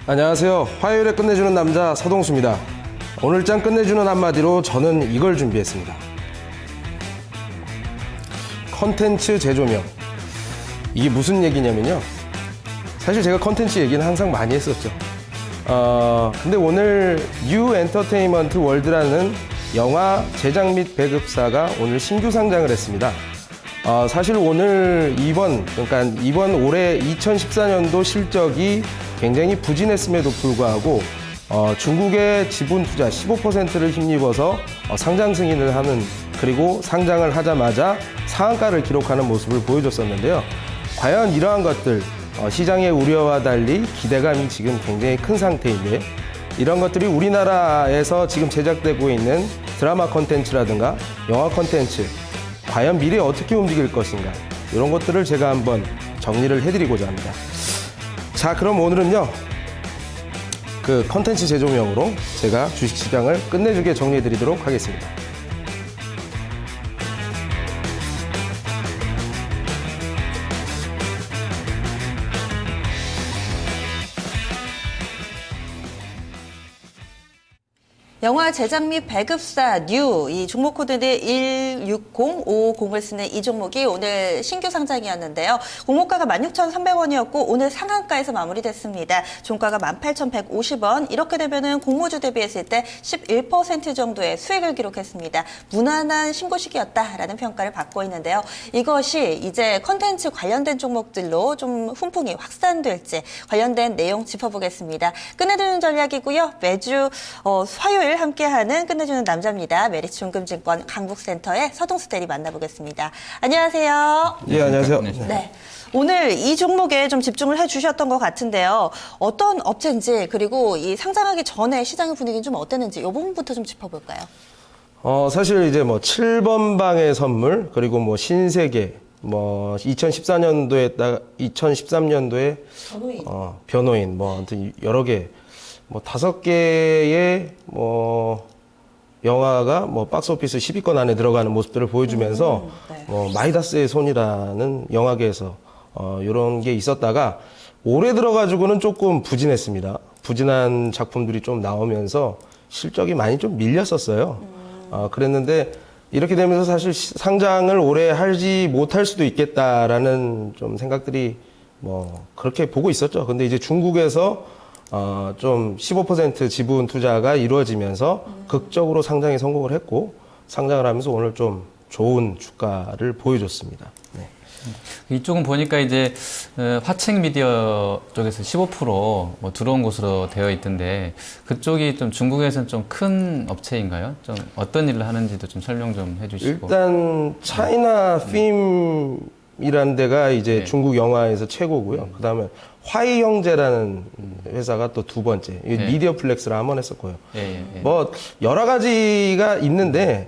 안녕하세요. 화요일에 끝내주는 남자 서동수입니다. 오늘 장 끝내주는 한마디로 저는 이걸 준비했습니다. 컨텐츠 재조명. 이게 무슨 얘기냐면요. 사실 제가 컨텐츠 얘기는 항상 많이 했었죠. 근데 오늘 뉴 엔터테인먼트 월드라는 영화 제작 및 배급사가 오늘 신규 상장을 했습니다. 사실 오늘 이번 올해 2014년도 실적이 굉장히 부진했음에도 불구하고 중국의 지분 투자 15%를 힘입어서 상장 승인을 하는, 그리고 상장을 하자마자 상한가를 기록하는 모습을 보여줬었는데요. 과연 이러한 것들, 시장의 우려와 달리 기대감이 지금 굉장히 큰 상태인데, 이런 것들이 우리나라에서 지금 제작되고 있는 드라마 콘텐츠라든가 영화 콘텐츠, 과연 미래에 어떻게 움직일 것인가, 이런 것들을 제가 한번 정리를 해드리고자 합니다. 자, 그럼 오늘은요, 그 콘텐츠 재조명으로 제가 주식시장을 끝내주게 정리해드리도록 하겠습니다. 영화 제작 및 배급사 뉴, 이 종목 코드는 160550을 쓰는 이 종목이 오늘 신규 상장이었는데요. 공모가가 16,300원이었고 오늘 상한가에서 마무리됐습니다. 종가가 18,150원. 이렇게 되면은 공모주 대비했을 때 11% 정도의 수익을 기록했습니다. 무난한 신고식이었다라는 평가를 받고 있는데요. 이것이 이제 컨텐츠 관련된 종목들로 좀 훈풍이 확산될지 관련된 내용 짚어보겠습니다. 끝내주는 전략이고요. 매주 화요일 함께하는 끝내주는 남자입니다. 메리츠존금증권 강북센터의 서동수 대리 만나보겠습니다. 안녕하세요. 예, 안녕하세요. 네. 오늘 이 종목에 좀 집중을 해주셨던 것 같은데요. 어떤 업체인지, 그리고 이 상장하기 전에 시장의 분위기는 좀 어땠는지 이 부분부터 좀 짚어볼까요? 사실 이제 7번 방의 선물, 그리고 신세계, 2013년도에 변호인, 아무튼 여러 개, 5개의 영화가 박스오피스 10위권 안에 들어가는 모습들을 보여주면서 네. 마이다스의 손이라는 영화계에서 이런 게 있었다가 올해 들어가지고는 조금 부진했습니다. 부진한 작품들이 좀 나오면서 실적이 많이 좀 밀렸었어요. 그랬는데 이렇게 되면서 사실 상장을 올해 하지 못할 수도 있겠다라는 좀 생각들이 그렇게 보고 있었죠. 근데 이제 중국에서 좀 15% 지분 투자가 이루어지면서 극적으로 상장에 성공을 했고, 상장을 하면서 오늘 좀 좋은 주가를 보여줬습니다. 네. 이쪽은 보니까 이제 화책 미디어 쪽에서 15% 들어온 곳으로 되어 있던데, 그쪽이 좀 중국에서는 좀 큰 업체인가요? 좀 어떤 일을 하는지도 좀 설명 좀 해주시고. 일단 차이나 핌이라는 데가 이제 중국 영화에서 최고고요. 그다음에 화이 형제라는 회사가 또 두 번째, 미디어 플렉스를 한 번 했었고요. 여러 가지가 있는데,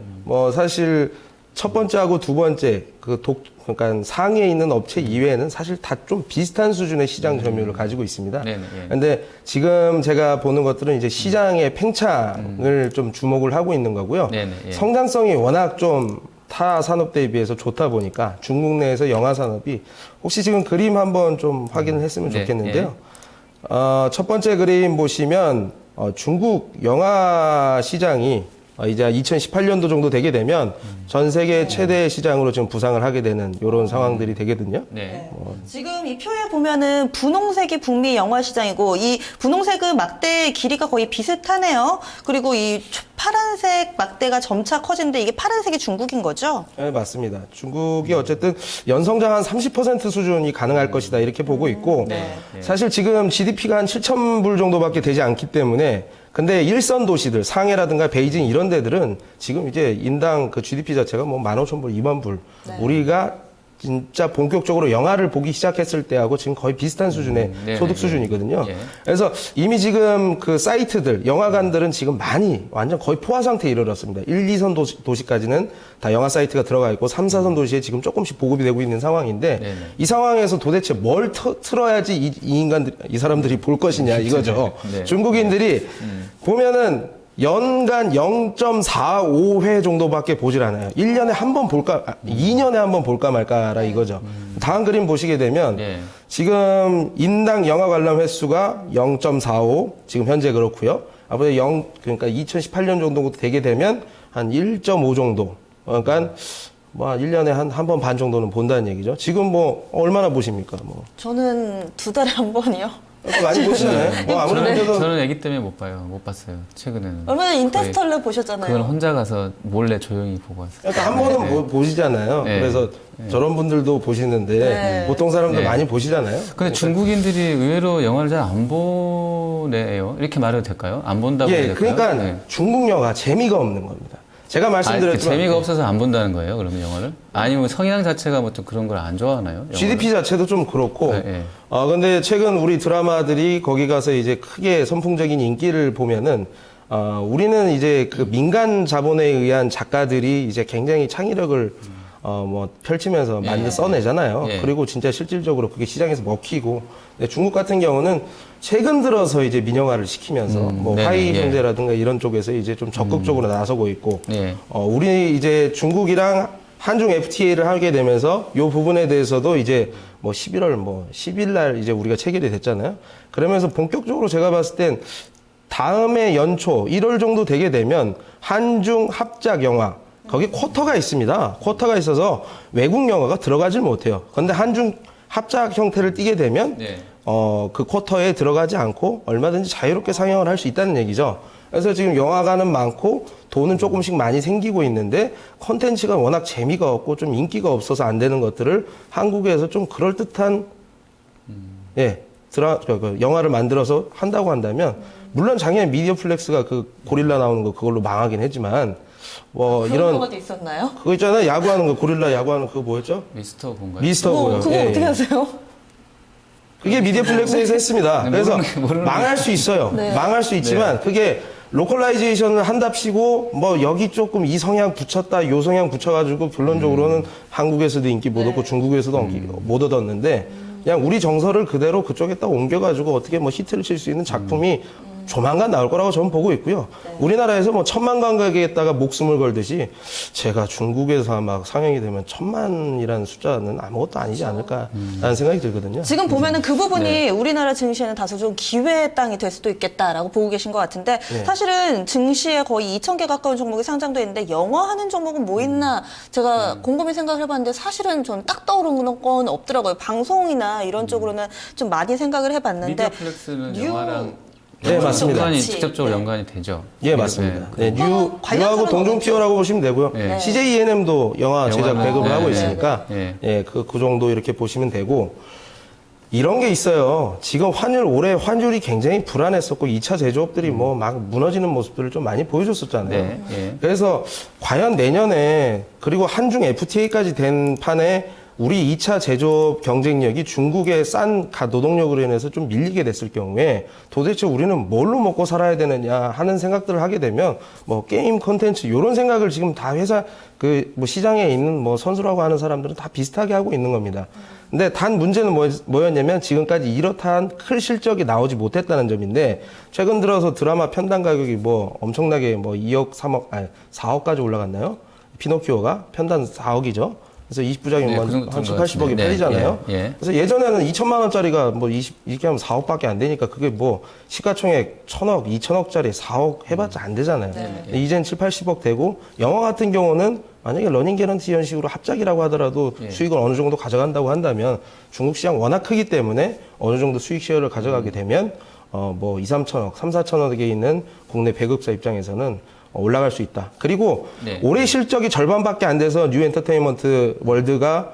사실 첫 번째하고 두 번째, 그러니까 상위에 있는 업체 이외에는 사실 다 좀 비슷한 수준의 시장 점유율을 가지고 있습니다. 근데 지금 제가 보는 것들은 이제 시장의 팽창을 좀 주목을 하고 있는 거고요. 성장성이 워낙 좀 타 산업대에 비해서 좋다 보니까 중국 내에서 영화 산업이, 혹시 지금 그림 한번 좀 확인을 했으면 좋겠는데요. 첫 번째 그림 보시면 중국 영화 시장이 이제 2018년도 정도 되게 되면 전 세계 최대 시장으로 지금 부상을 하게 되는 이런 상황들이 되거든요. 지금 이 표에 보면은 분홍색이 북미 영화 시장이고, 이 분홍색은 막대의 길이가 거의 비슷하네요. 그리고 이 파란색 막대가 점차 커지는데, 이게 파란색이 중국인 거죠? 네, 맞습니다. 중국이 어쨌든 연성장 한 30% 수준이 가능할 것이다, 이렇게 보고 있고, 사실 지금 GDP가 한 7,000불 정도밖에 되지 않기 때문에, 근데 일선 도시들, 상해라든가 베이징 이런 데들은 지금 이제 인당 그 GDP 자체가 15,000불, 20,000불. 우리가 진짜 본격적으로 영화를 보기 시작했을 때하고 지금 거의 비슷한 수준의 소득 수준이거든요. 그래서 이미 지금 그 사이트들, 영화관들은 지금 많이 완전 거의 포화 상태에 이르렀습니다. 1, 2선 도시까지는 다 영화 사이트가 들어가 있고 3, 4선 도시에 지금 조금씩 보급이 되고 있는 상황인데, 이 상황에서 도대체 뭘 틀어야지 이 사람들이 볼 것이냐 이거죠. 중국인들이 보면은 연간 0.45회 정도밖에 보질 않아요. 1년에 한 번 볼까, 2년에 한 번 볼까 말까라 이거죠. 다음 그림 보시게 되면 예. 지금 인당 영화 관람 횟수가 0.45 지금 현재 그렇고요. 앞으로 그러니까 2018년 정도 되게 되면 한 1.5 정도. 그러니까 뭐 1년에 한 번 반 정도는 본다는 얘기죠. 지금 뭐 얼마나 보십니까? 뭐 저는 2달에 한 번이요. 많이 보시잖아요. 뭐 아무래도 저는 애기 때문에 못 봐요. 못 봤어요. 최근에는. 얼마 전에 인터스텔라 보셨잖아요. 그걸 혼자 가서 몰래 조용히 보고 왔어요. 그러니까 한 번은 보시잖아요. 네. 그래서 저런 분들도 보시는데 네. 보통 사람들 네. 많이 보시잖아요. 근데 중국인들이 의외로 영화를 잘 안 보네요. 이렇게 말해도 될까요? 안 본다고 해야 예, 될까요? 그러니까 네. 중국 영화 재미가 없는 겁니다. 제가 말씀드렸지만 재미가 없어서 안 본다는 거예요, 그러면 영화를? 아니면 성향 자체가 뭐 좀 그런 걸 안 좋아하나요? 영화를? GDP 자체도 좀 그렇고, 네, 네. 근데 최근 우리 드라마들이 거기 가서 이제 크게 선풍적인 인기를 보면은, 우리는 이제 그 민간 자본에 의한 작가들이 이제 굉장히 창의력을 뭐 펼치면서 써내잖아요. 예. 그리고 진짜 실질적으로 그게 시장에서 먹히고, 근데 중국 같은 경우는 최근 들어서 이제 민영화를 시키면서 뭐 네네, 화이 예. 형제라든가 이런 쪽에서 이제 좀 적극적으로 나서고 있고, 예. 우리 이제 중국이랑 한중 FTA를 하게 되면서 이 부분에 대해서도 이제 뭐 11월 뭐 10일 날 이제 우리가 체결이 됐잖아요. 그러면서 본격적으로 제가 봤을 땐 다음해 연초 1월 정도 되게 되면 한중 합작 영화 거기 쿼터가 있습니다. 쿼터가 있어서 외국 영화가 들어가질 못해요. 그런데 한중 합작 형태를 띠게 되면 네. 그 쿼터에 들어가지 않고 얼마든지 자유롭게 상영을 할 수 있다는 얘기죠. 그래서 지금 영화관은 많고 돈은 조금씩 많이 생기고 있는데 컨텐츠가 워낙 재미가 없고 좀 인기가 없어서 안 되는 것들을 한국에서 좀 그럴듯한 예, 그 영화를 만들어서 한다고 한다면 물론 작년에 미디어 플렉스가 그 고릴라 나오는 거 그걸로 망하긴 했지만 뭐 그런 이런 영화도 있었나요? 그거 있잖아요. 야구하는 거 고릴라 야구하는 그거 뭐였죠? 미스터 본가요? 미스터 고요. 그거 어떻게 하세요? 그게 미디어 플렉스에서 했습니다. 네, 그래서 모르는 망할 수 있어요. 네. 망할 수 있지만 그게 로컬라이제이션을 한답시고 뭐 여기 조금 이 성향 붙였다 요 성향 붙여가지고 결론적으로는 한국에서도 인기 못 얻고 중국에서도 인기 못 얻었는데 그냥 우리 정서를 그대로 그쪽에 딱 옮겨가지고 어떻게 뭐 히트를 칠 수 있는 작품이 조만간 나올 거라고 저는 보고 있고요. 우리나라에서 뭐 1,000만 관객에다가 목숨을 걸듯이 제가 중국에서 막 상영이 되면 1,000만이라는 숫자는 아무것도 아니지 않을까라는 생각이 들거든요. 지금 보면은 그 부분이 네. 우리나라 증시에는 다소 좀 기회의 땅이 될 수도 있겠다라고 보고 계신 것 같은데 네. 사실은 증시에 거의 2,000개 가까운 종목이 상장돼 있는데 영화 하는 종목은 뭐 있나 제가 곰곰이 생각을 해봤는데 사실은 저는 딱 떠오르는 건 없더라고요. 방송이나 이런 쪽으로는 좀 많이 생각을 해봤는데 미디어 플렉스는 영화랑 네, 맞습니다. 연관이 같이. 직접적으로 네. 연관이 되죠. 예, 맞습니다. 네, 관련 뉴하고 사람은 동종피어라고 보시면 되고요. 네. CJ ENM도 영화 제작 영화는- 배급을 네, 하고 네, 있으니까, 네. 예, 그 정도 이렇게 보시면 되고, 이런 게 있어요. 지금 올해 환율이 굉장히 불안했었고, 2차 제조업들이 뭐 막 무너지는 모습들을 좀 많이 보여줬었잖아요. 네, 예. 그래서 과연 내년에, 그리고 한중 FTA까지 된 판에 우리 2차 제조업 경쟁력이 중국의 싼 노동력으로 인해서 좀 밀리게 됐을 경우에 도대체 우리는 뭘로 먹고 살아야 되느냐 하는 생각들을 하게 되면 뭐 게임 콘텐츠 이런 생각을 지금 다 회사 뭐 시장에 있는 뭐 선수라고 하는 사람들은 다 비슷하게 하고 있는 겁니다. 근데 단 문제는 뭐였냐면 지금까지 이렇다한 큰 실적이 나오지 못했다는 점인데 최근 들어서 드라마 편당 가격이 뭐 엄청나게 뭐 2억, 3억, 아니 4억까지 올라갔나요? 피노키오가 편당 4억이죠. 그래서 20부작이면 네, 뭐 그 정도 한 된것 80억이 같은데. 팔리잖아요. 네, 예. 그래서 예전에는 2천만 원짜리가 뭐 이렇게 하면 4억밖에 안 되니까 그게 뭐 시가총액 1,000억, 2천억짜리 4억 해봤자 안 되잖아요. 이젠 7, 80억 되고 영화 같은 경우는 만약에 러닝 개런티 이런 식으로 합작이라고 하더라도 예. 수익을 어느 정도 가져간다고 한다면 중국 시장 워낙 크기 때문에 어느 정도 수익 쉐어를 가져가게 되면 뭐 2, 3천억, 3, 4천억에 있는 국내 배급사 입장에서는 올라갈 수 있다. 그리고 네. 올해 실적이 절반밖에 안 돼서 뉴 엔터테인먼트 월드가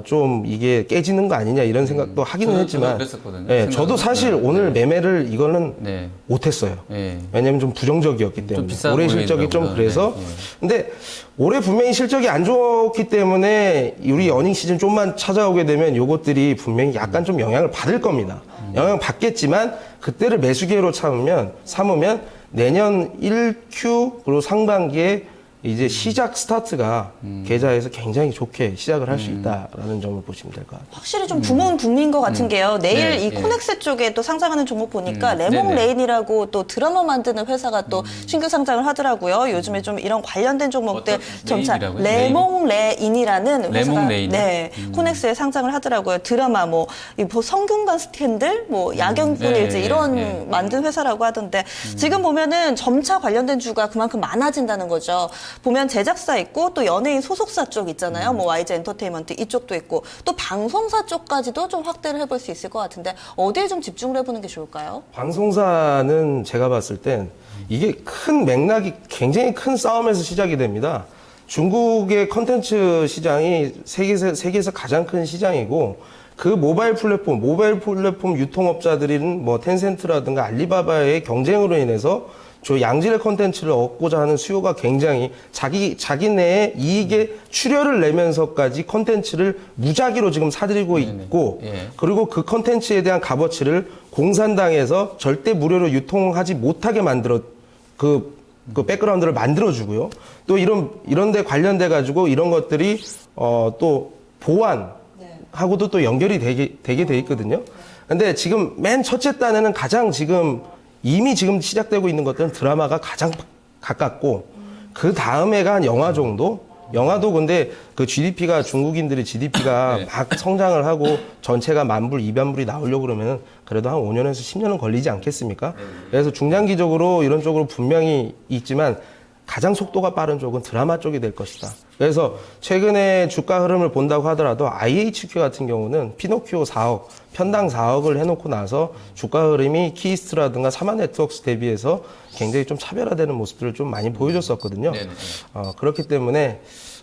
좀 이게 깨지는 거 아니냐 이런 생각도 하기는 저도 했지만 그랬었거든요. 예, 생각은. 저도 사실 네. 오늘 매매를 이거는 네. 못했어요. 예. 왜냐면 좀 부정적이었기 때문에 비싸 올해 실적이 좀 보이더라고요. 그래서 네, 예. 근데 올해 분명히 실적이 안 좋기 때문에 우리 어닝 시즌 좀만 찾아오게 되면 요것들이 분명히 약간 좀 영향을 받을 겁니다. 영향 받겠지만 그때를 매수 기회로 삼으면 내년 1Q 그리고 상반기에 이제 시작 스타트가 계좌에서 굉장히 좋게 시작을 할 수 있다라는 점을 보시면 될 것 같아요. 확실히 좀 부문 붐인 것 같은 게요. 내일 네, 이 예. 코넥스 쪽에 또 상장하는 종목 보니까 네네. 레몽레인이라고 또 드라마 만드는 회사가 또 신규 상장을 하더라고요. 요즘에 좀 이런 관련된 종목들 어떤 점차 레인이라고요? 레몽레인이라는 회사가 레몽레인이요? 네, 코넥스에 상장을 하더라고요. 드라마 뭐 성균관 스캔들, 뭐 야경뿐일지 예, 예, 이런 예. 만든 회사라고 하던데 지금 보면은 점차 관련된 주가 그만큼 많아진다는 거죠. 보면 제작사 있고 또 연예인 소속사 쪽 있잖아요. 뭐 YG 엔터테인먼트 이쪽도 있고 또 방송사 쪽까지도 좀 확대를 해볼 수 있을 것 같은데 어디에 좀 집중을 해보는 게 좋을까요? 방송사는 제가 봤을 땐 이게 큰 맥락이 굉장히 큰 싸움에서 시작이 됩니다. 중국의 컨텐츠 시장이 세계에서 가장 큰 시장이고 그 모바일 플랫폼 유통업자들인 뭐 텐센트라든가 알리바바의 경쟁으로 인해서 저 양질의 컨텐츠를 얻고자 하는 수요가 굉장히 자기네의 이익에 출혈을 내면서까지 컨텐츠를 무작위로 지금 사들이고 있고 예. 그리고 그 컨텐츠에 대한 값어치를 공산당에서 절대 무료로 유통하지 못하게 만들어 그 백그라운드를 만들어주고요. 또 이런 데 관련돼 가지고 이런 것들이 또 보안하고도 또 연결이 되게 돼 있거든요. 근데 지금 맨 첫째 단에는 가장 지금 이미 지금 시작되고 있는 것들은 드라마가 가장 가깝고 그 다음에가 한 영화 정도? 영화도 근데 그 GDP가 중국인들의 GDP가 네. 막 성장을 하고 전체가 10,000불, 20,000불이 나오려고 그러면 그래도 한 5년에서 10년은 걸리지 않겠습니까? 그래서 중장기적으로 이런 쪽으로 분명히 있지만 가장 속도가 빠른 쪽은 드라마 쪽이 될 것이다. 그래서 최근에 주가 흐름을 본다고 하더라도 IHQ 같은 경우는 피노키오 4억, 편당 4억을 해놓고 나서 주가 흐름이 키이스트라든가 사마네트워크스 대비해서 굉장히 좀 차별화되는 모습들을 좀 많이 보여줬었거든요. 네네. 그렇기 때문에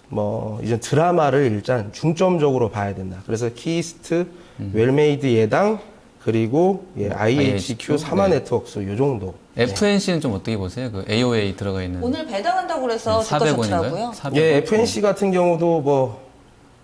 뭐 이제 드라마를 일단 중점적으로 봐야 된다. 그래서 키이스트, 웰메이드 예당, 그리고 IHQ, 사마네트워크스 요 정도. FNC는 좀 어떻게 보세요? 그 AOA 들어가 있는 오늘 배당한다고 그래서 주가 400원인가요? 좋더라고요. 예, FNC 같은 경우도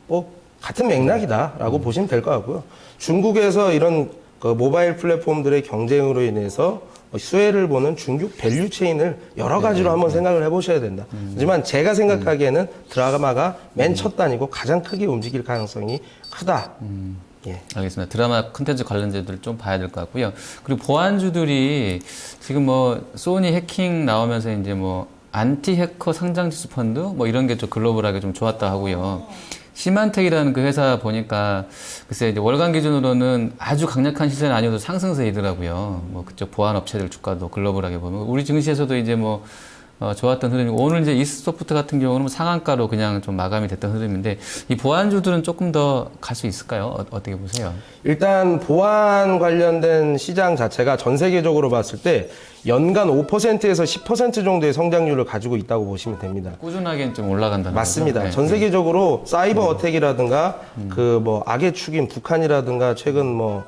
뭐 같은 맥락이다라고 보시면 될 것 같고요. 중국에서 이런 그 모바일 플랫폼들의 경쟁으로 인해서 수혜를 보는 중국 밸류 체인을 여러 가지로 한번 생각을 해보셔야 된다. 하지만 제가 생각하기에는 드라마가 맨 첫 단이고 가장 크게 움직일 가능성이 크다. 예. 알겠습니다. 드라마 콘텐츠 관련주들 좀 봐야 될 것 같고요. 그리고 보안주들이 지금 뭐 소니 해킹 나오면서 이제 뭐 안티 해커 상장지수 펀드 뭐 이런 게 좀 글로벌하게 좀 좋았다 하고요. 시만텍이라는 그 회사 보니까 글쎄 이제 월간 기준으로는 아주 강력한 시세는 아니어도 상승세이더라고요. 뭐 그쪽 보안 업체들 주가도 글로벌하게 보면 우리 증시에서도 이제 뭐 좋았던 흐름이고 오늘 이제 이스소프트 같은 경우는 상한가로 그냥 좀 마감이 됐던 흐름인데 이 보안주들은 조금 더 갈 수 있을까요? 어떻게 보세요? 일단 보안 관련된 시장 자체가 전 세계적으로 봤을 때 연간 5%에서 10% 정도의 성장률을 가지고 있다고 보시면 됩니다. 꾸준하게 좀 올라간다는 맞습니다. 거죠? 네. 전 세계적으로 사이버 어택이라든가 그 뭐 악의 축인 북한이라든가 최근 뭐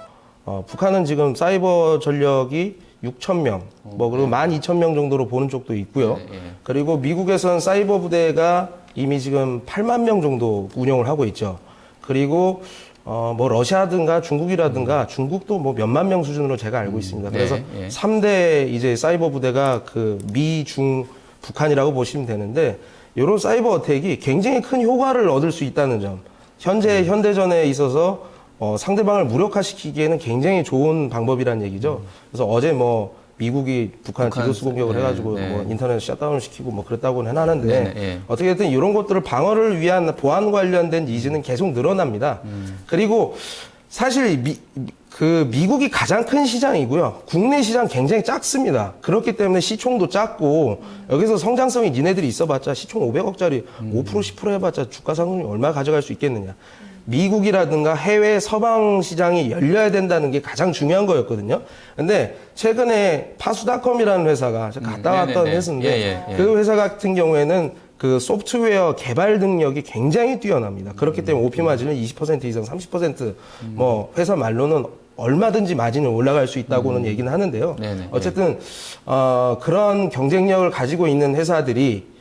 북한은 지금 사이버 전력이 6,000명, 뭐 그리고 12,000명 정도로 보는 쪽도 있고요. 네, 네. 그리고 미국에서는 사이버 부대가 이미 지금 8만 명 정도 운영을 하고 있죠. 그리고 뭐 러시아든가 중국이라든가 중국도 뭐 몇만 명 수준으로 제가 알고 있습니다. 그래서 네, 예. 3대 이제 사이버 부대가 그 미, 중, 북한이라고 보시면 되는데 이런 사이버 어택이 굉장히 큰 효과를 얻을 수 있다는 점. 현재 현대전에 있어서 상대방을 무력화시키기에는 굉장히 좋은 방법이라는 얘기죠. 그래서 어제 뭐 미국이 북한 디도스 공격을 네, 해가지고 네. 뭐 인터넷 샷다운을 시키고 뭐 그랬다고는 해놨는데 네, 네. 어떻게든 이런 것들을 방어를 위한 보안 관련된 니즈는 계속 늘어납니다. 그리고 사실 미국이 가장 큰 시장이고요. 국내 시장 굉장히 작습니다. 그렇기 때문에 시총도 작고 여기서 성장성이 니네들이 있어봤자 시총 500억짜리 5% 10% 해봤자 주가 상승률 얼마 가져갈 수 있겠느냐. 미국이라든가 해외 서방 시장이 열려야 된다는 게 가장 중요한 거였거든요. 근데 최근에 파수닷컴이라는 회사가 제가 갔다 왔던 네네네. 회사인데 예. 그 회사 같은 경우에는 그 소프트웨어 개발 능력이 굉장히 뛰어납니다. 그렇기 때문에 OP 마진은 20% 이상 30% 뭐 회사 말로는 얼마든지 마진이 올라갈 수 있다고는 얘기는 하는데요. 네네. 어쨌든 그런 경쟁력을 가지고 있는 회사들이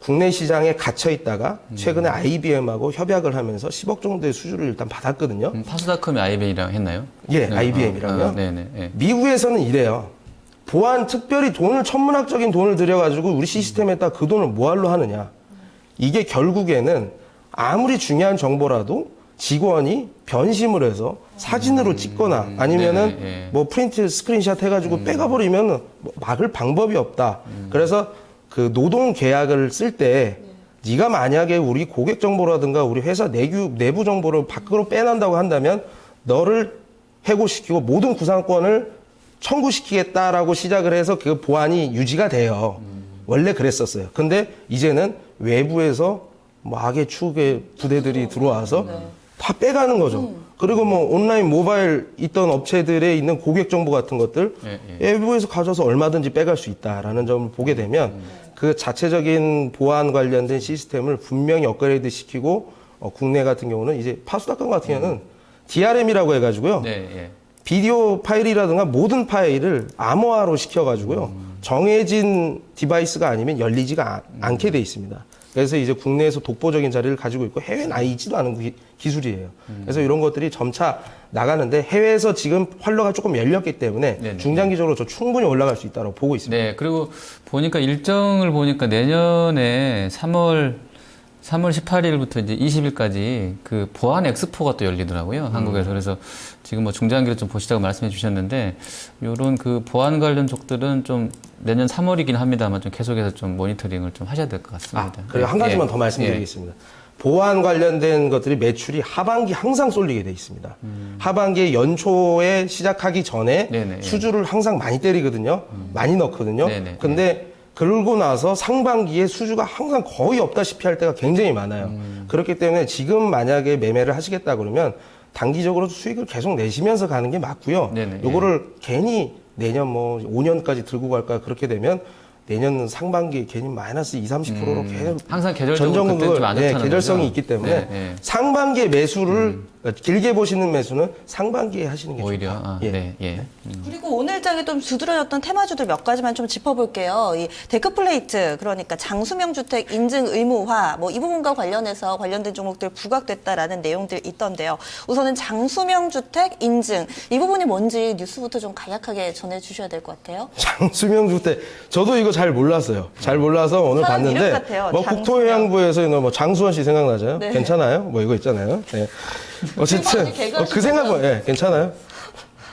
국내 시장에 갇혀 있다가 최근에 IBM하고 협약을 하면서 10억 정도의 수주를 일단 받았거든요. 파수닷컴이 IBM이랑 했나요? 예, IBM이랑요. 네네. 예. 미국에서는 이래요. 보안 특별히 돈을 천문학적인 돈을 들여가지고 우리 시스템에다 그 돈을 뭐할로 하느냐. 이게 결국에는 아무리 중요한 정보라도 직원이 변심을 해서 사진으로 찍거나 아니면은 뭐 프린트 스크린샷 해가지고 빼가버리면 뭐 막을 방법이 없다. 그래서 그 노동 계약을 쓸 때 네가 만약에 우리 고객 정보라든가 우리 회사 내부 정보를 밖으로 빼낸다고 한다면 너를 해고시키고 모든 구상권을 청구시키겠다라고 시작을 해서 그 보안이 유지가 돼요. 원래 그랬었어요. 근데 이제는 외부에서 뭐 악의 축의 부대들이 들어와서 다 빼가는 거죠. 그리고 뭐 온라인 모바일 있던 업체들에 있는 고객 정보 같은 것들 외부에서 가져서 얼마든지 빼갈 수 있다라는 점을 보게 되면 그 자체적인 보안 관련된 시스템을 분명히 업그레이드 시키고 국내 같은 경우는 이제 파수닷컴 같은 경우는 DRM이라고 해가지고요. 비디오 파일이라든가 모든 파일을 암호화로 시켜가지고요. 정해진 디바이스가 아니면 열리지가 않게 돼 있습니다. 그래서 이제 국내에서 독보적인 자리를 가지고 있고 해외는 아예 있지도 않은 기술이에요. 그래서 이런 것들이 점차 나가는데 해외에서 지금 활로가 조금 열렸기 때문에 중장기적으로 저 충분히 올라갈 수 있다고 보고 있습니다. 네, 그리고 보니까 일정을 보니까 내년에 3월 18일부터 이제 20일까지 그 보안 엑스포가 또 열리더라고요, 한국에서. 그래서 지금 뭐 중장기로 좀 보시자고 말씀해 주셨는데, 요런 그 보안 관련 쪽들은 좀 내년 3월이긴 합니다만 좀 계속해서 좀 모니터링을 좀 하셔야 될 것 같습니다. 그리고 한 가지만 더 말씀드리겠습니다. 보안 관련된 것들이 매출이 하반기 항상 쏠리게 돼 있습니다. 하반기 연초에 시작하기 전에 수주를 항상 많이 때리거든요. 많이 넣거든요. 근데 그러고 나서 상반기에 수주가 항상 거의 없다시피 할 때가 굉장히 많아요. 그렇기 때문에 지금 만약에 매매를 하시겠다 그러면 단기적으로 수익을 계속 내시면서 가는 게 맞고요. 요거를 괜히 내년 뭐 5년까지 들고 갈까 그렇게 되면 내년 상반기에 괜히 마이너스 20-30%로 계속 항상 계절적으로 그때 좀 안 좋다는 계절성이 거죠? 있기 때문에 상반기에 매수를 길게 보시는 매수는 상반기에 하시는 게 오히려 좋다. 그리고 오늘 장에 좀 두드러졌던 테마주들 몇 가지만 좀 짚어볼게요. 이 데크플레이트, 그러니까 장수명 주택 인증 의무화, 뭐 이 부분과 관련해서 관련된 종목들 부각됐다라는 내용들 있던데요. 우선은 장수명 주택 인증, 이 부분이 뭔지 뉴스부터 좀 간략하게 전해주셔야 될 것 같아요. 장수명 주택, 저도 이거 잘 몰랐어요. 잘 몰라서 오늘 사람 이름 봤는데 같아요. 뭐 장수명. 국토해양부에서 뭐 장수원 씨 생각나죠? 네. 괜찮아요? 뭐 이거 있잖아요. 어쨌든 아주 개그하시잖아요. 그 생각 괜찮아요?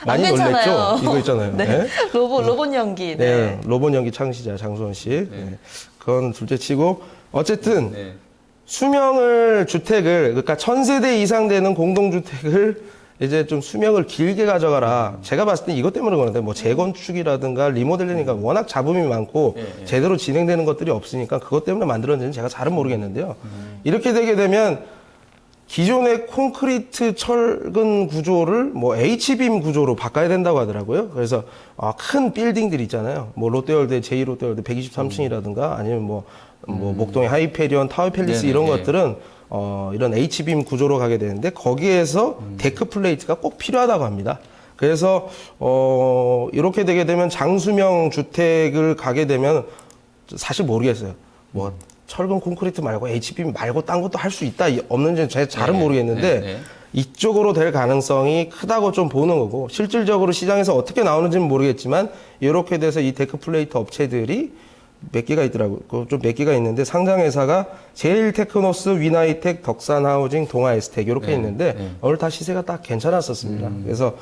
많이 안 괜찮아요. 놀랬죠? 이거 있잖아요. 네. 로봇 연기. 네. 로봇 연기 창시자 장수원 씨. 그건 둘째치고 어쨌든 수명을 주택을 그러니까 1000세대 이상 되는 공동주택을 이제 좀 수명을 길게 가져가라. 제가 봤을 때 이것 때문에 그러는데 뭐 재건축이라든가 리모델링이니까 워낙 잡음이 많고 제대로 진행되는 것들이 없으니까 그것 때문에 만들어진지는 제가 잘은 모르겠는데요. 이렇게 되게 되면 기존의 콘크리트 철근 구조를 뭐 H빔 구조로 바꿔야 된다고 하더라고요. 그래서 큰 빌딩들 있잖아요. 뭐 롯데월드, 제2롯데월드 123층이라든가 아니면 뭐 목동의 하이페리온, 타워팰리스 이런 것들은 이런 H빔 구조로 가게 되는데 거기에서 데크 플레이트가 꼭 필요하다고 합니다. 그래서 이렇게 되게 되면 장수명 주택을 가게 되면 사실 모르겠어요. 뭐 철근 콘크리트 말고 H빔 말고 딴 것도 할 수 있다 없는지는 제가 잘은 모르겠는데 이쪽으로 될 가능성이 크다고 좀 보는 거고 실질적으로 시장에서 어떻게 나오는지는 모르겠지만 이렇게 돼서 이 데크 플레이트 업체들이 몇 개가 있더라고요. 좀 몇 개가 있는데 상장 회사가 제일테크노스, 위나이텍, 덕산하우징, 동아에스텍 이렇게 있는데 오늘 다 시세가 딱 괜찮았었습니다. 그래서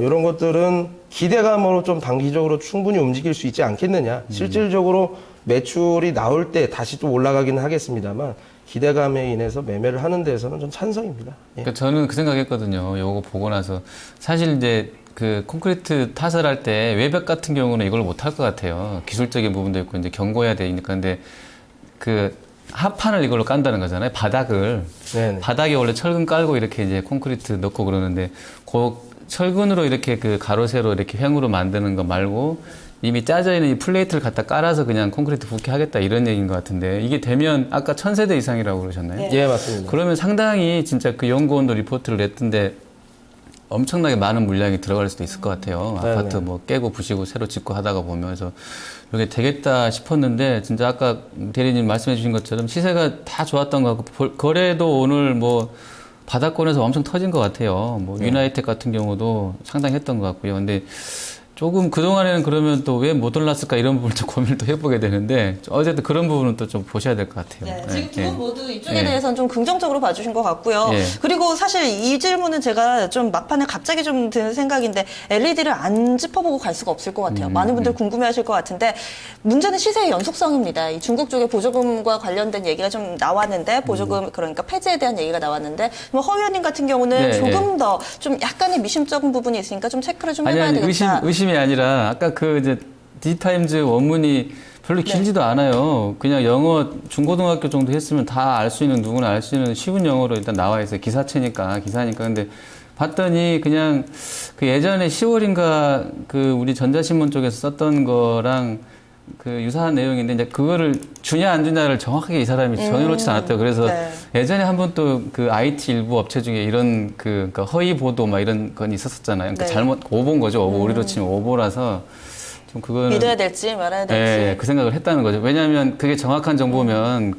이런 것들은 기대감으로 좀 단기적으로 충분히 움직일 수 있지 않겠느냐. 실질적으로 매출이 나올 때 다시 좀 올라가기는 하겠습니다만 기대감에 인해서 매매를 하는 데에서는 좀 찬성입니다. 그러니까 저는 그 생각했거든요. 요거 보고 나서 사실 이제 그 콘크리트 타설할 때 외벽 같은 경우는 이걸 못 할 것 같아요. 기술적인 부분도 있고 이제 경고해야 되니까. 근데 그 합판을 이걸로 깐다는 거잖아요. 바닥을. 바닥에 원래 철근 깔고 이렇게 이제 콘크리트 넣고 그러는데 그 철근으로 이렇게 그 가로 세로 이렇게 횡으로 만드는 거 말고 이미 짜져 있는 이 플레이트를 갖다 깔아서 그냥 콘크리트 붓게 하겠다 이런 얘기인 것 같은데 이게 되면 아까 1000세대 이상이라고 그러셨나요? 예, 맞습니다. 그러면 상당히 진짜 그 연구원도 리포트를 냈던데 엄청나게 많은 물량이 들어갈 수도 있을 것 같아요. 아파트 뭐 깨고 부시고 새로 짓고 하다가 보면. 그래서 이게 되겠다 싶었는데 진짜 아까 대리님 말씀해 주신 것처럼 시세가 다 좋았던 것 같고 거래도 오늘 뭐 바닥권에서 엄청 터진 것 같아요. 뭐 유나이텍 같은 경우도 상당히 했던 것 같고요. 근데 조금 그동안에는 그러면 또 왜 못 올랐을까 이런 부분을 좀 고민을 또 해보게 되는데 어쨌든 그런 부분은 또 좀 보셔야 될 것 같아요. 네, 예, 지금 두 예. 분 모두 이쪽에 예. 대해서는 좀 긍정적으로 봐주신 것 같고요. 예. 그리고 사실 이 질문은 제가 좀 막판에 갑자기 좀 드는 생각인데 LED를 안 짚어보고 갈 수가 없을 것 같아요. 많은 분들 궁금해하실 것 같은데 문제는 시세의 연속성입니다. 이 중국 쪽의 보조금과 관련된 얘기가 좀 나왔는데 보조금 그러니까 폐지에 대한 얘기가 나왔는데 뭐 허 의원님 같은 경우는 네, 조금 더 좀 약간의 미심쩍은 부분이 있으니까 좀 체크를 좀 해봐야 아니 되겠다. 의심이 아니라 아까 그 이제 디타임즈 원문이 별로 길지도 않아요. 그냥 영어 중고등학교 정도 했으면 다 알 수 있는 누구나 알 수 있는 쉬운 영어로 일단 나와 있어요. 기사니까. 근데 봤더니 그냥 그 예전에 10월인가 그 우리 전자신문 쪽에서 썼던 거랑 그 유사한 내용인데 이제 그거를 주냐 안 주냐를 정확하게 이 사람이 정해놓지 않았대요. 그래서 네. 예전에 한 번 또 그 IT 일부 업체 중에 이런 그러니까 허위 보도 막 이런 건 있었었잖아요. 그러니까 네. 잘못 오보인 거죠. 오보 우리로 치면 오보라서 좀 그거는 믿어야 될지 말아야 될지. 예, 그 생각을 했다는 거죠. 왜냐하면 그게 정확한 정보면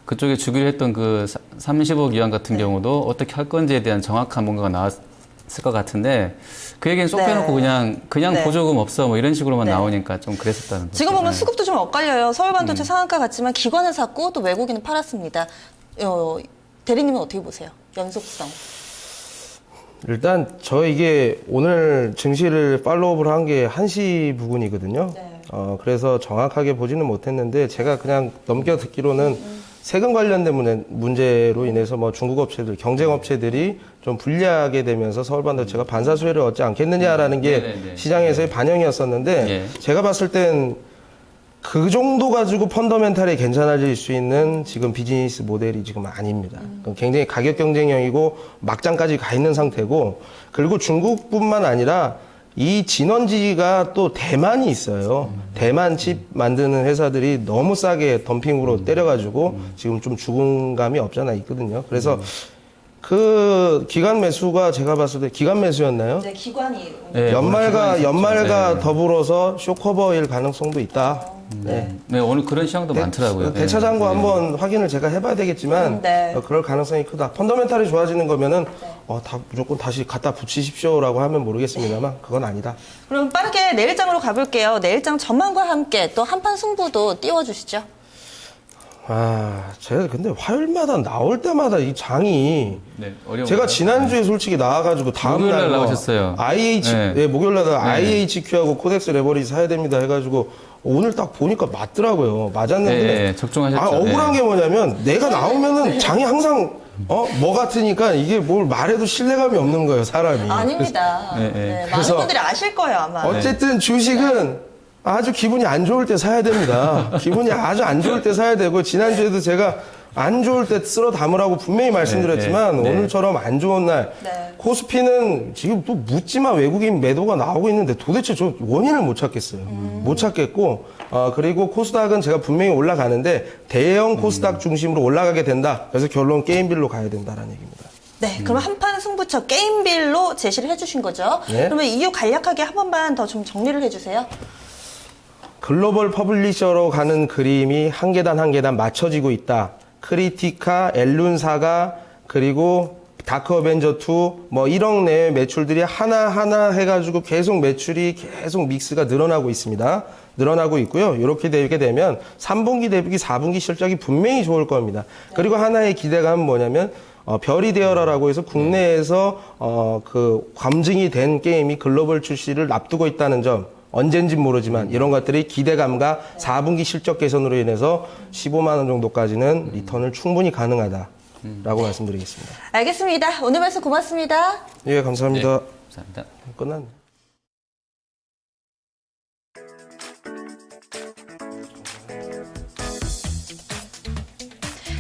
그쪽에 주기로 했던 그 30억 위안 같은 경우도 어떻게 할 건지에 대한 정확한 뭔가가 나왔을 것 같은데 그 얘기는 쏙 네. 빼놓고 그냥 네. 보조금 없어 뭐 이런 식으로만 네. 나오니까 좀 그랬었다는 거죠. 지금 보면 예. 수급도 좀 엇갈려요. 서울반도체 상한가 같지만 기관은 샀고 또 외국인은 팔았습니다. 대리님은 어떻게 보세요? 연속성. 일단 저 이게 오늘 증시를 팔로우업을 한 게 1시 부근이거든요. 네. 그래서 정확하게 보지는 못했는데 제가 그냥 넘겨 듣기로는 세금 관련된 문제로 인해서 뭐 중국 업체들, 경쟁 업체들이 좀 불리하게 되면서 서울반도체가 반사수혜를 얻지 않겠느냐라는 게 네네네. 시장에서의 반영이었었는데 예. 제가 봤을 땐 그 정도 가지고 펀더멘탈이 괜찮아질 수 있는 지금 비즈니스 모델이 지금 아닙니다. 굉장히 가격 경쟁형이고 막장까지 가 있는 상태고 그리고 중국뿐만 아니라 이 진원지가 또 대만이 있어요. 대만 칩 만드는 회사들이 너무 싸게 덤핑으로 때려가지고 지금 좀 죽은 감이 없잖아 있거든요. 그래서 그 기간 매수가 제가 봤을 때 기간 매수였나요? 네, 기관이. 네, 연말과 네. 더불어서 쇼커버일 가능성도 있다. 네. 네, 오늘 그런 시황도 많더라고요. 대차장고 네. 한번 확인을 제가 해봐야 되겠지만 네. 그럴 가능성이 크다. 펀더멘탈이 좋아지는 거면은 다 무조건 다시 갖다 붙이십시오라고 하면 모르겠습니다만 그건 아니다. 그럼 빠르게 내일장으로 가볼게요. 내일장 전망과 함께 또 한판 승부도 띄워주시죠. 제가 근데 화요일마다 나올 때마다 이 장이 네, 어려워요. 제가 지난주에 솔직히 나와가지고 목요일 날 나오셨어요. IH 목요일 날 IHQ하고 코덱스 레버리지 사야 됩니다 해가지고 오늘 딱 보니까 맞더라고요. 맞았는데 네, 적중하셨죠. 억울한 게 뭐냐면 내가 나오면은 장이 항상 뭐 같으니까 이게 뭘 말해도 신뢰감이 없는 거예요 사람이. 아닙니다. 네, 네. 네, 많은 그래서 분들이 아실 거예요, 아마. 어쨌든 주식은 아주 기분이 안 좋을 때 사야 됩니다. 기분이 아주 안 좋을 때 사야 되고 지난주에도 제가 안 좋을 때 쓸어 담으라고 분명히 말씀드렸지만 네. 오늘처럼 안 좋은 날 네. 코스피는 지금 또 묻지마 외국인 매도가 나오고 있는데 도대체 저 원인을 못 찾겠어요. 못 찾겠고 그리고 코스닥은 제가 분명히 올라가는데 대형 코스닥 중심으로 올라가게 된다. 그래서 결론 게임빌로 가야 된다라는 얘기입니다. 네, 그럼 한판 승부처 게임빌로 제시를 해주신 거죠. 네. 그러면 이유 간략하게 한 번만 더 좀 정리를 해주세요. 글로벌 퍼블리셔로 가는 그림이 한 계단 한 계단 맞춰지고 있다. 크리티카, 엘룬사가 그리고 다크 어벤져 2, 뭐 1억 내외 매출들이 하나하나 해가지고 계속 매출이 계속 믹스가 늘어나고 있습니다. 늘어나고 있고요. 이렇게 되게 되면 3분기 대비 4분기 실적이 분명히 좋을 겁니다. 그리고 하나의 기대감은 뭐냐면 별이 되어라라고 해서 국내에서 그 검증이 된 게임이 글로벌 출시를 앞두고 있다는 점. 언젠진 모르지만 이런 것들이 기대감과 4분기 실적 개선으로 인해서 15만 원 정도까지는 리턴을 충분히 가능하다라고 말씀드리겠습니다. 알겠습니다. 오늘 말씀 고맙습니다. 예, 감사합니다. 네, 감사합니다. 끝났네.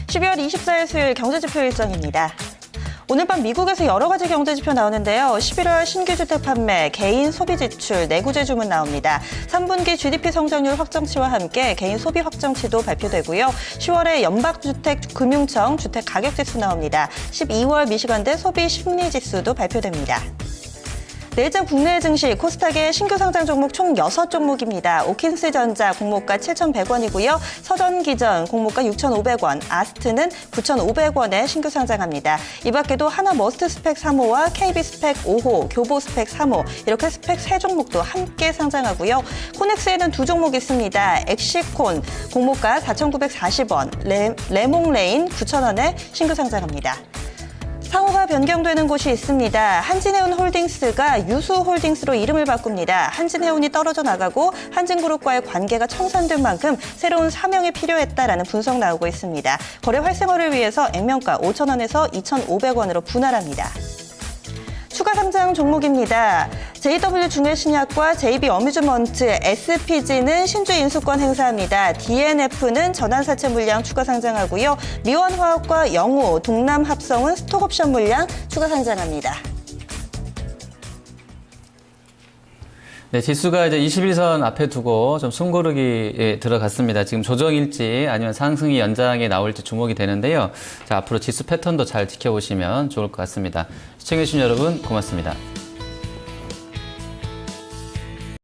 (12월 24일) 수요일 경제지표 일정입니다. 오늘 밤 미국에서 여러 가지 경제지표 나오는데요. 11월 신규 주택 판매, 개인 소비 지출, 내구재 주문 나옵니다. 3분기 GDP 성장률 확정치와 함께 개인 소비 확정치도 발표되고요. 10월에 연방주택금융청 주택가격지수 나옵니다. 12월 미시간대 소비 심리지수도 발표됩니다. 내일장 국내 증시 코스닥의 신규 상장 종목 총 6종목입니다. 오킨스전자 공모가 7,100원이고요. 서전기전 공모가 6,500원, 아스트는 9,500원에 신규 상장합니다. 이 밖에도 하나 머스트 스펙 3호와 KB 스펙 5호, 교보 스펙 3호 이렇게 스펙 3종목도 함께 상장하고요. 코넥스에는 2종목 있습니다. 엑시콘 공모가 4,940원, 레몽레인 9,000원에 신규 상장합니다. 상호가 변경되는 곳이 있습니다. 한진해운홀딩스가 유수홀딩스로 이름을 바꿉니다. 한진해운이 떨어져 나가고 한진그룹과의 관계가 청산된 만큼 새로운 사명이 필요했다라는 분석 나오고 있습니다. 거래 활성화를 위해서 액면가 5,000원에서 2,500원으로 분할합니다. 추가 상장 종목입니다. JW 중해신약과 JB 어뮤즈먼트, SPG는 신주 인수권 행사합니다. DNF는 전환사채 물량 추가 상장하고요. 미원화학과 영우, 동남합성은 스톡옵션 물량 추가 상장합니다. 네, 지수가 이제 21선 앞에 두고 좀 숨고르기에 들어갔습니다. 지금 조정일지 아니면 상승이 연장에 나올지 주목이 되는데요. 자, 앞으로 지수 패턴도 잘 지켜보시면 좋을 것 같습니다. 시청해주신 여러분 고맙습니다.